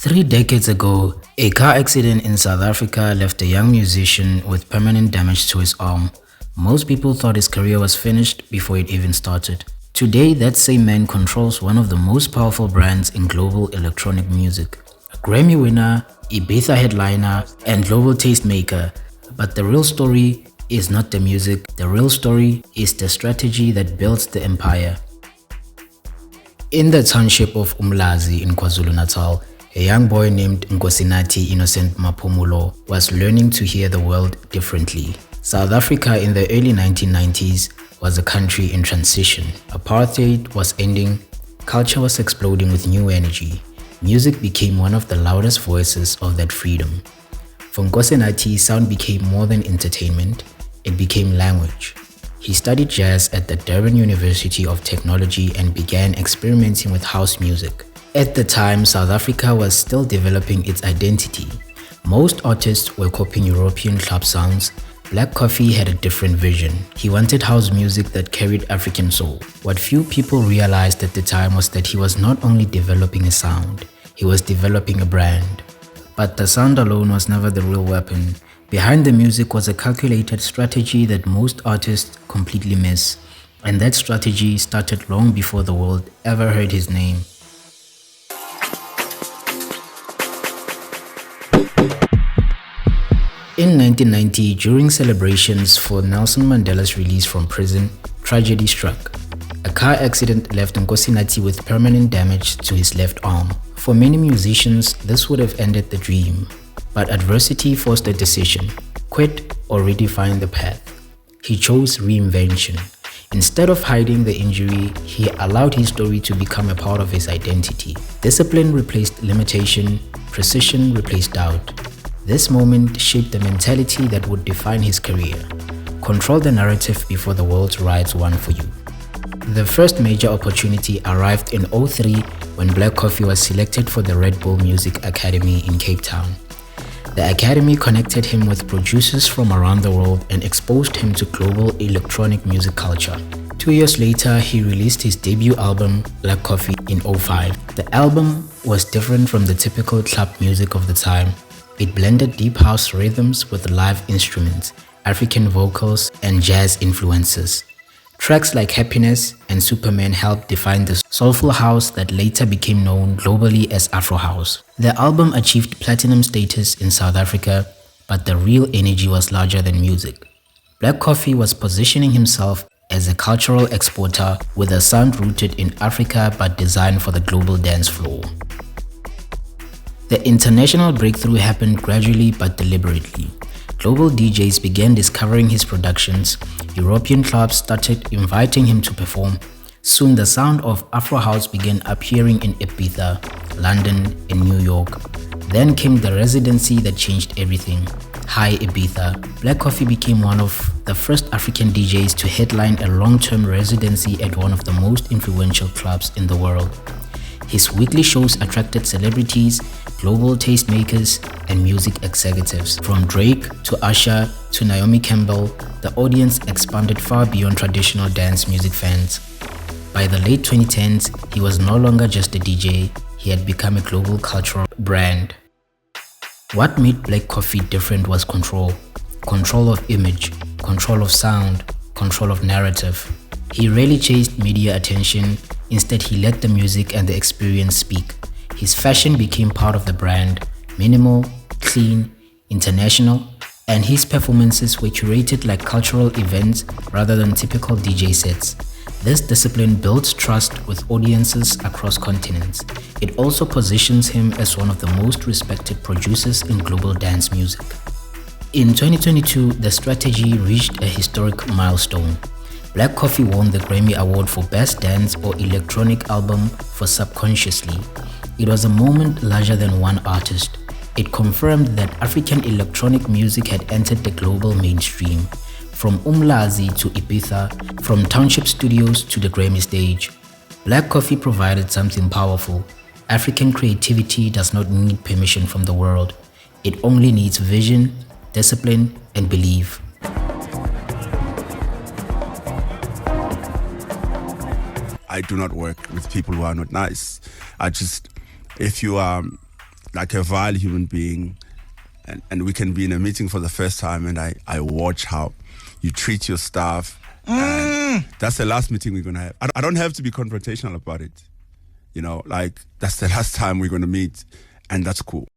3 decades ago, a car accident in South Africa left a young musician with permanent damage to his arm. Most people thought his career was finished before it even started. Today, that same man controls one of the most powerful brands in global electronic music. A Grammy winner, Ibiza headliner, and global tastemaker. But the real story is not the music, the real story is the strategy that builds the empire. In the township of Umlazi in KwaZulu-Natal, a young boy named Nkosinathi Innocent Maphumulo was learning to hear the world differently. South Africa in the early 1990s was a country in transition. Apartheid was ending, culture was exploding with new energy. Music became one of the loudest voices of that freedom. For Nkosinathi, sound became more than entertainment, it became language. He studied jazz at the Durban University of Technology and began experimenting with house music. At the time, South Africa was still developing its identity. Most artists were copying European club sounds. Black Coffee had a different vision. He wanted house music that carried African soul. What few people realized at the time was that he was not only developing a sound, he was developing a brand. But the sound alone was never the real weapon. Behind the music was a calculated strategy that most artists completely miss. And that strategy started long before the world ever heard his name. In 1990, during celebrations for Nelson Mandela's release from prison, tragedy struck. A car accident left Nkosinathi with permanent damage to his left arm. For many musicians, this would have ended the dream. But adversity forced a decision: quit or redefine the path. He chose reinvention. Instead of hiding the injury, he allowed his story to become a part of his identity. Discipline replaced limitation, precision replaced doubt. This moment shaped the mentality that would define his career. Control the narrative before the world writes one for you. The first major opportunity arrived in 2003 when Black Coffee was selected for the Red Bull Music Academy in Cape Town. The academy connected him with producers from around the world and exposed him to global electronic music culture. 2 years later, he released his debut album, Black Coffee, in 2005. The album was different from the typical club music of the time. It blended deep house rhythms with live instruments, African vocals, and jazz influences. Tracks like Happiness and Superman helped define the soulful house that later became known globally as Afro house. The album achieved platinum status in South Africa, but the real energy was larger than music. Black Coffee was positioning himself as a cultural exporter with a sound rooted in Africa but designed for the global dance floor. The international breakthrough happened gradually but deliberately. Global DJs began discovering his productions. European clubs started inviting him to perform. Soon the sound of Afro house began appearing in Ibiza, London, and New York. Then came the residency that changed everything. Hi Ibiza. Black Coffee became one of the first African DJs to headline a long-term residency at one of the most influential clubs in the world. His weekly shows attracted celebrities, global tastemakers, and music executives. From Drake to Usher to Naomi Campbell, the audience expanded far beyond traditional dance music fans. By the late 2010s, he was no longer just a DJ, he had become a global cultural brand. What made Black Coffee different was control. Control of image, control of sound, control of narrative. He rarely chased media attention. Instead, he let the music and the experience speak. His fashion became part of the brand, minimal, clean, international, and his performances were curated like cultural events rather than typical DJ sets. This discipline builds trust with audiences across continents. It also positions him as one of the most respected producers in global dance music. In 2022, the strategy reached a historic milestone. Black Coffee won the Grammy Award for Best Dance or Electronic Album for Subconsciously. It was a moment larger than one artist. It confirmed that African electronic music had entered the global mainstream. From Umlazi to Ibiza, from Township studios to the Grammy stage, Black Coffee provided something powerful. African creativity does not need permission from the world. It only needs vision, discipline, and belief. I do not work with people who are not nice. If you are like a vile human being, and we can be in a meeting for the first time, and I watch how you treat your staff. And that's the last meeting we're gonna have. I don't have to be confrontational about it. Like, that's the last time we're gonna meet, and that's cool.